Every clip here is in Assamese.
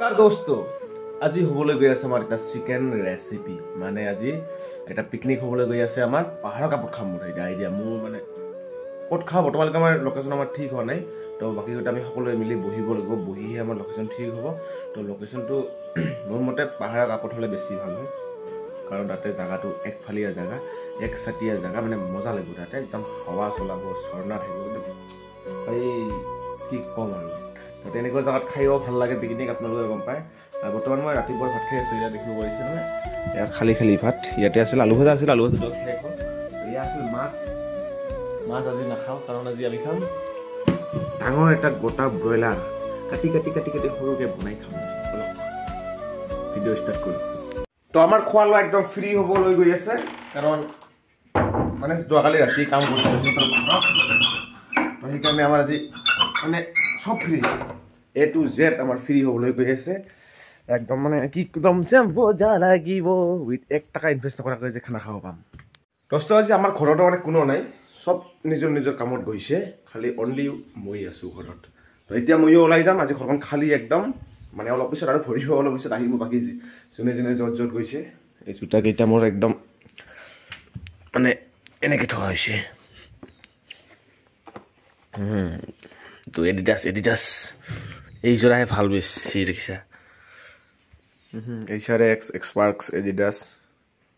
नमस्कार दोस्तों আজি হবলৈ গৈ আছে আমাৰ এটা চিকেন ৰেচিপি মানে আজি এটা পিকনিক হবলৈ গৈ আছে আমাৰ পাহাৰৰ কাপত খাম বুলি আইডিয়া মোৰ মানে কত খাব বৰ্তমানলৈকে আমাৰ লোকেশন আমাৰ ঠিক হোৱা নাই তো বাকি গটা আমি সকলোৱে মিলি বহিব লাগিব বহিহে আমাৰ লোকেশন ঠিক হ'ব তো লোকেশনটো মোৰ মতে পাহাৰৰ কাপত হলে বেছি ভাল হয় কাৰণ তাতে জায়গাটো একফালিয়া জায়গা এক সাটিয়া জায়গা মানে মজা লাগিব তাতে একদম হাৱা চলাব ঝৰ্ণা থাকিব এই কি কম আৰু তো এনেকুৱা জায়গাত খাইও ভাল লাগে পিকনিক আপোনালোকে গম পায় বৰ্তমান মই ৰাতিপুৱাৰ ভাত খাই আছো ইয়া দেখিব পাৰিছে নহয় ইয়াত খালি খালি ভাত ইয়াতে আছিল আলু ভাজা আছিল আলু ভাজা খাই খাওঁ ইয়া আছিল মাছ আজি নাখাওঁ কাৰণ আজি আমি খাম ডাঙৰ এটা গোটা ব্ৰইলাৰ কাটি কাটি কাটি কাটি সৰুকে বনাই খাম ভিডিঅ' ষ্টাৰ্ট কৰোঁ তো আমাৰ খোৱা লোৱা একদম ফ্ৰী হ'বলৈ গৈ আছে কাৰণ মানে যোৱাকালি ৰাতি কাম কৰিছিলোঁ তো সেইকাৰণে আমাৰ আজি মানে সব ফ্ৰী A to Z আমাৰ ফ্ৰী হ'বলৈ গৈ আছে একদম মানে কি একদম মজা লাগিব উইথ 1 টাকা ইনভেষ্ট নকৰাকৈ যে খানা খাব পাম দোস্ত আজি আমাৰ ঘৰতো মানে কোনো নাই সব নিজৰ নিজৰ কামত গৈছে খালি অনলি মই আছো ঘৰত তো এতিয়া মইও ওলাই যাম আজি ঘৰখন খালি একদম মানে অলপ পিছত আৰু ভৰিব অলপ পিছত আহিব বাকি যোনে যোনে য'ত য'ত গৈছে এই জোতা কেইটা মোৰ একদম মানে এনেকৈ থোৱা হৈছে তো এডিডাছ এই জোড়াহে ভাল বেছি দেখিছা এইচাৰে এক্সপাৰ্কস এডিডাছ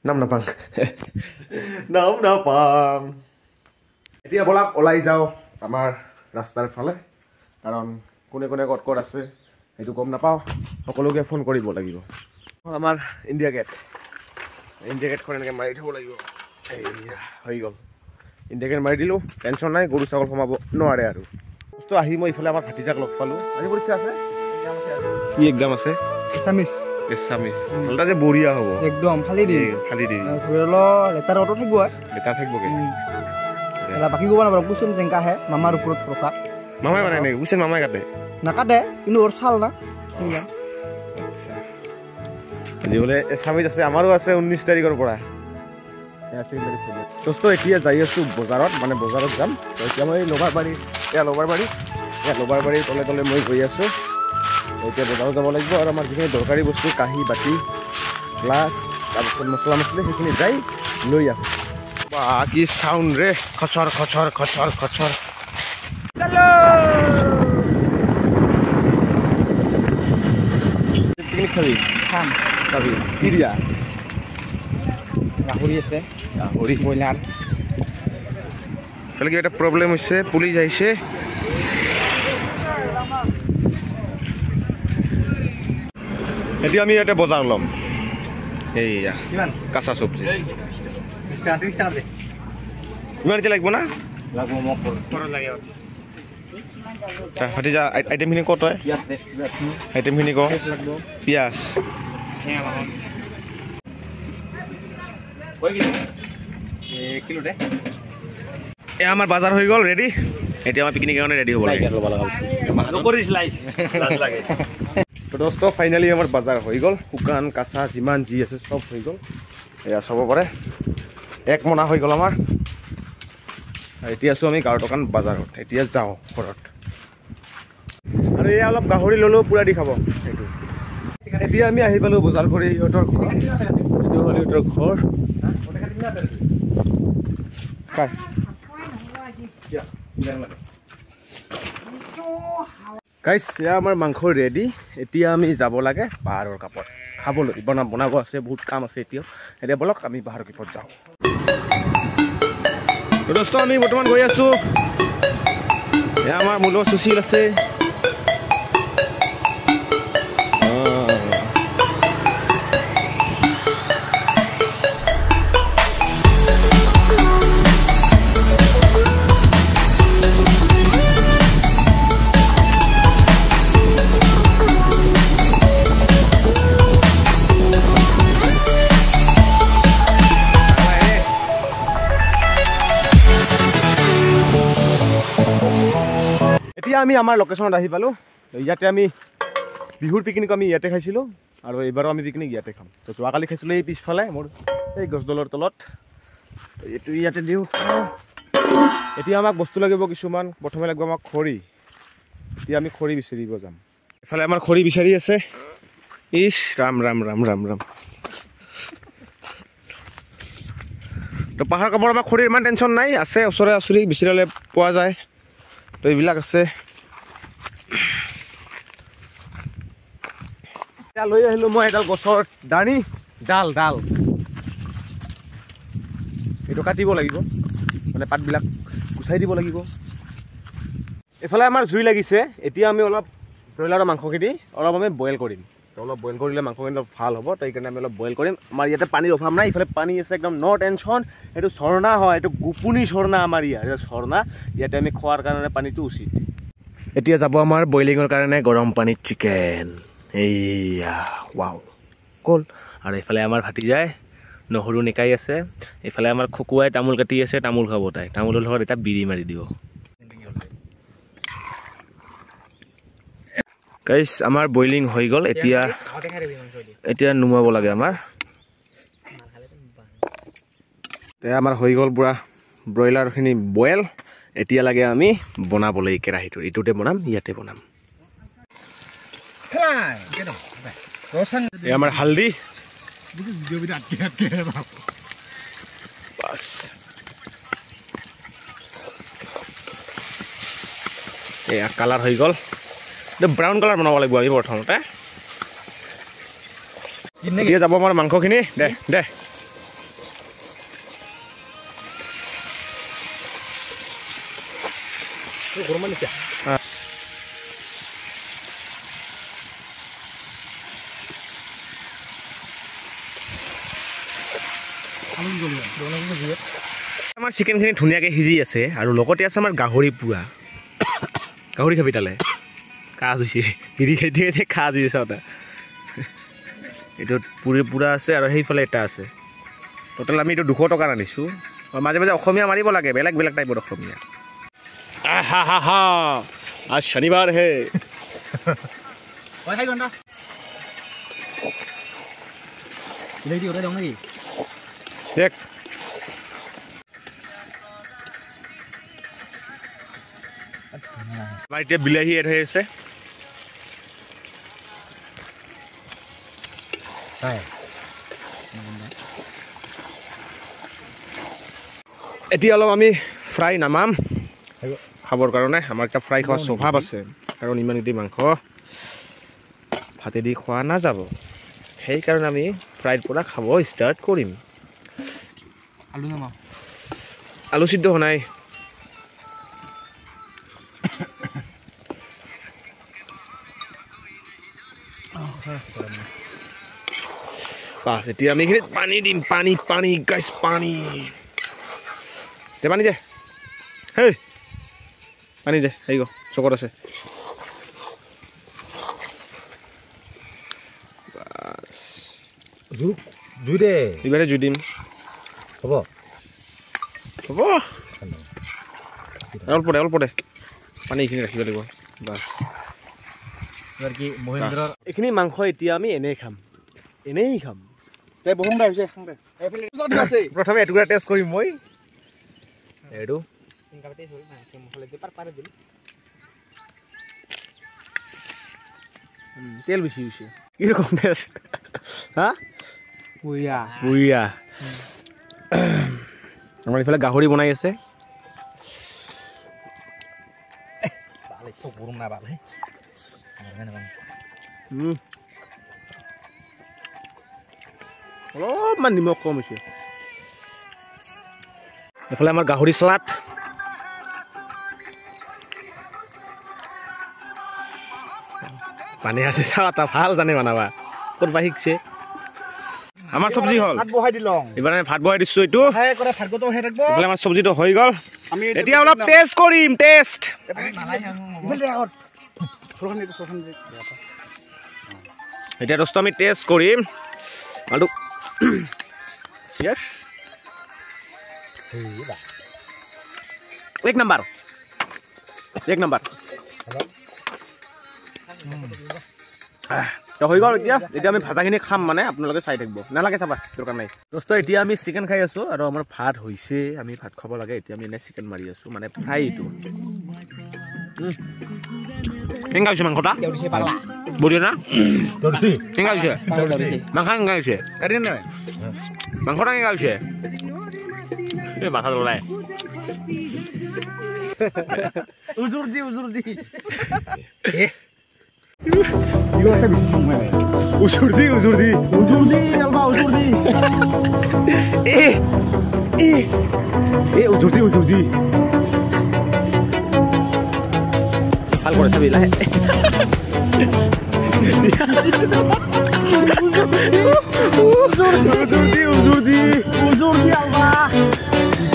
নাম নাপাং এতিয়া বলক ওলাই যাওঁ আমাৰ ৰাস্তাৰ ফালে কাৰণ কোনে কোনে ক'ত ক'ত আছে সেইটো গম নাপাওঁ সকলোকে ফোন কৰিব লাগিব আমাৰ ইণ্ডিয়া গেটখন এনেকৈ মাৰি থ'ব লাগিব হৈ গ'ল ইণ্ডিয়া গেট মাৰি দিলোঁ টেনশ্যন নাই গৰু ছাগল সোমাব নোৱাৰে আৰু বস্তু আহি মই ইফালে আমাৰ ভাতিজাক লগ পালোঁ আজি পৰীক্ষা আছে কি এক্সাম আছে এছামিছ ভালটা যে বঢ়িয়া হ'ব একদম ফালি দি লেটাৰ অটো থাকিব লেটাৰ থাকিবগে বাকী ক'ব নাপাব কুৱেশ্যন যেনেকা আহে মামাৰ ওপৰত ৰখা মামাই মানে এনেকৈ কুৱেশ্যন মামাই কাটে নাকাটে কিন্তু ওৰ চাল না আজি বোলে এছামিজ আছে আমাৰো আছে 19 তাৰিখৰ পৰা দোস্ত এতিয়া যাই আছোঁ বজাৰত মানে বজাৰত যাম তো এতিয়া মই লবাৰবাৰী তলে তলে মই গৈ আছোঁ এতিয়া বজাৰত যাব লাগিব আৰু আমাৰ যিখিনি দৰকাৰী বস্তু কাঁহী বাতি গ্লাছ তাৰপিছত মছলা মছলি সেইখিনি যাই লৈ আহোঁ কি চাউণ্ড ৰে খচৰ খচৰ খচৰ খচৰ পিকনিক খাবি কি দিয়া গাহৰি আছে গাহৰি ব্ৰইলাৰ এইফালে কিবা এটা প্ৰব্লেম হৈছে পুলিচ আহিছে এতিয়া আমি ইয়াতে বজাৰ ল'ম এইয়া কাঁচা চব্জি ইমান এতিয়া লাগিব না ভাতিজা আইটেমখিনি ক'ত হয় আইটেমখিনি ক পিঁয়াজ এয়া আমাৰ বজাৰ হৈ গ'ল ৰেডি এতিয়া আমাৰ পিকনিকৰ কাৰণে ৰেডি হ'ব লাগে তো দোস্ত ফাইনেলি আমাৰ বজাৰ হৈ গ'ল শুকান কাঁচা যিমান যি আছে চব হৈ গ'ল এয়া চাব পাৰে 1 মোনা হৈ গ'ল আমাৰ এতিয়া আছোঁ আমি গাঁৱৰ দোকান বজাৰত এতিয়া যাওঁ ঘৰত আৰু এয়া অলপ গাহৰি ল'লেও পূৰা দি খাব সেইটো এতিয়া আমি আহি পালোঁ বজাৰ কৰি সিহঁতৰ ঘৰত এইটো হ'ল সিহঁতৰ ঘৰ গাইছ এয়া আমাৰ মাংস ৰেডি এতিয়া আমি যাব লাগে পাহাৰৰ কাপত খাবলৈ বনাব আছে বহুত কাম আছে এতিয়া বলক আমি পাহাৰৰ কাপত যাওঁ দোস্ত আমি বৰ্তমান গৈ আছোঁ এয়া আমাৰ মূল সুশীল আছে এতিয়া আমি আমাৰ লোকেশ্যনত আহি পালোঁ ইয়াতে আমি বিহুৰ পিকনিক আমি ইয়াতে খাইছিলোঁ আৰু এইবাৰো আমি পিকনিক ইয়াতে খাম তো যোৱাকালি খাইছিলোঁ এই পিছফালে মোৰ এই গছডালৰ তলত এইটো ইয়াতে দিওঁ এতিয়া আমাক বস্তু লাগিব কিছুমান প্ৰথমে লাগিব আমাক খৰি এতিয়া আমি খৰি বিচাৰিব যাম এফালে আমাৰ খৰি বিচাৰি আছে ইস ৰাম ৰাম ৰাম ৰাম ৰাম তো পাহাৰ কাপোৰ আমাৰ খৰিৰ ইমান টেনশ্যন নাই আছে ওচৰে ওচৰি বিচাৰিলে পোৱা যায় তো এইবিলাক আছে এতিয়া লৈ আহিলোঁ মই এডাল গছৰ দানি ডাল ডাল এইটো কাটিব লাগিব মানে পাতবিলাক গুচাই দিব লাগিব এফালে আমাৰ জুই লাগিছে এতিয়া আমি অলপ ব্ৰইলাৰৰ মাংসখিনি অলপ আমি বইল কৰিম অলপ বইল কৰিলে মাংসখিনি অলপ ভাল হ'ব তো সেইকাৰণে আমি অলপ বইল কৰিম আমাৰ ইয়াতে পানীৰ অভাৱ নাই ইফালে পানী আছে একদম ন টেনশ্যন এইটো ঝৰ্ণা হয় এইটো গোপুনি ঝৰ্ণা আমাৰ ইয়াত ঝৰ্ণা ইয়াতে আমি খোৱাৰ কাৰণে পানীটো উচিত এতিয়া যাব আমাৰ বইলিঙৰ কাৰণে গৰম পানীত চিকেন এইয়া ৱাও কল আৰু এইফালে আমাৰ ভাটি যায় নহৰু নিকাই আছে এইফালে আমাৰ খকুৱাই তামোল কাটি আছে তামোল খাব তাই তামোলৰ লগত এটা বিৰি মাৰি দিব গাইস আমাৰ বইলিং হৈ গ'ল এতিয়া এতিয়া নুমাব লাগে আমাৰ আমাৰ হৈ গ'ল পুৰা ব্ৰইলাৰখিনি বইল এতিয়া লাগে আমি বনাবলৈ কেৰাহীটো ইটোতে বনাম ইয়াতে বনাম আমাৰ হালধি বাস এয়া কালাৰ হৈ গ'ল ব্ৰাউন কালাৰ বনাব লাগিব আমি প্ৰথমতে এতিয়া যাব আমাৰ মাংসখিনি দে দে আমাৰ চিকেনখিনি ধুনীয়াকৈ সিজি আছে আৰু লগতে আছে আমাৰ গাহৰি পুৰা গাহৰি খাবি তালে কাজ হৈছে বিৰি খাই দিয়ে কাজ হৈছে চাওঁতে এইটোত পুৰি পুৰা আছে আৰু সেইফালে এটা আছে টোটেল আমি এইটো 200 টকা আনিছোঁ মাজে মাজে অসমীয়া মাৰিব লাগে বেলেগ বেলেগ টাইপৰ অসমীয়া হা হা হা আজ শনিবাৰ হে দেখ আমাৰ এতিয়া বিলাহী এড হৈ আছে এতিয়া অলপ আমি ফ্ৰাই নামাম খাবৰ কাৰণে আমাৰ এটা ফ্ৰাই খোৱাৰ স্বভাৱ আছে কাৰণ ইমান এটি মাংস ভাতেদি খোৱা নাযাব সেইকাৰণে আমি ফ্ৰাইৰ পৰা খাব ষ্টাৰ্ট কৰিম আলু সিদ্ধ হোৱা নাই বাস এতিয়া আমি এইখিনিত পানী দিম পানী পানী গাইছ পানী দে পানী দে হেই পানী দে আহি গ'ল চকত আছে জুই দে এইবাৰে জুই দিম হ'ব হ'ব অল্প দে পানী এইখিনি ৰাখিব লাগিব বাছ এইখিনি মাংস এতিয়া আমি এনেই খাম প্ৰথমে এটুকুৰা টেষ্ট কৰিম মই এইটো তেল বেছি হৈছে কিৰকম টেষ্ট হ্যাঁ পুইয়া পুইয়া আমাৰ ইফালে গাহৰি বনাই আছে অলপমান নিমখ কম হৈছে এফালে আমাৰ গাহৰি সালাড পানী আছে চাও তা ভাল জানে বানাবা ক'ত বা শিকছে আমাৰ সবজি হল ভাত বহাই দিলং এবারে ভাত বহাই দিছো এটো হাই করে ভাত গতো হৈ থাকবো এফালে আমাৰ সবজিটো হৈ গল আমি এতিয়া অলপ টেস্ট কৰিম টেস্ট এতিয়া দস্ত আমি টেস্ট কৰিম আলু সিয়াস এক নাম্বার তো হৈ গ'ল এতিয়া আমি ভাজাখিনি খাম মানে আপোনালোকে চাই থাকিব নালাগে চাবা দৰকাৰ নাই দোস্ত এতিয়া আমি চিকেন খাই আছো আৰু আমাৰ ভাত হৈছে আমি ভাত খাব লাগে এতিয়া আমি এনে চিকেন মাৰি আছো মানে ফ্ৰাই এইটো কেনেকুৱা হৈছে মাংসটা বঢ়িয়া না কেনেকুৱা হৈছে মাংস কেনেকুৱা হৈছে মাংসটা কেনেকুৱা হৈছে এই মাথা লৰাই উজুৰ দি উজুৰ দি ভাল করে ছবি লাহে উজুর দি আলবা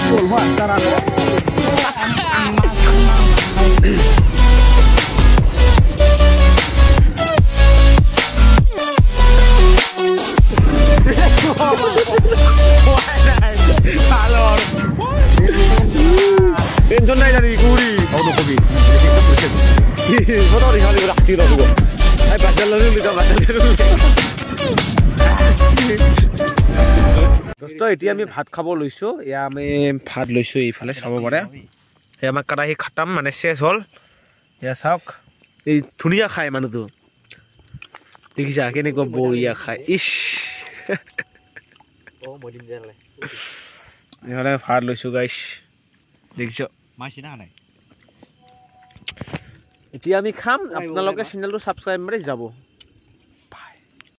বলবো তারা টেনশন নাই জানি কুড়ি অন্য কবি সদারি খালি রাখি রব এই বাচ্চা ললি তো বাচ্চা দোস্ত এতিয়া আমি ভাত খাব লৈছো ইয়া আমি ভাত লৈছো এইফালে চাব পাৰে এই আমাক কাৰাহি খাটাম মানে শেষ হল ইয়া চাওক এই ধুনীয়া খায় মানুহটো দেখিছা কেনেকুৱা বঢ়িয়া খায় ইস এইফালে ভাত লৈছো গাইছ দেখিছ মাছিনা নাই এতিয়া আমি খাম আপোনালোকে চেনেলটো ছাবস্ক্ৰাইব মাৰি যাব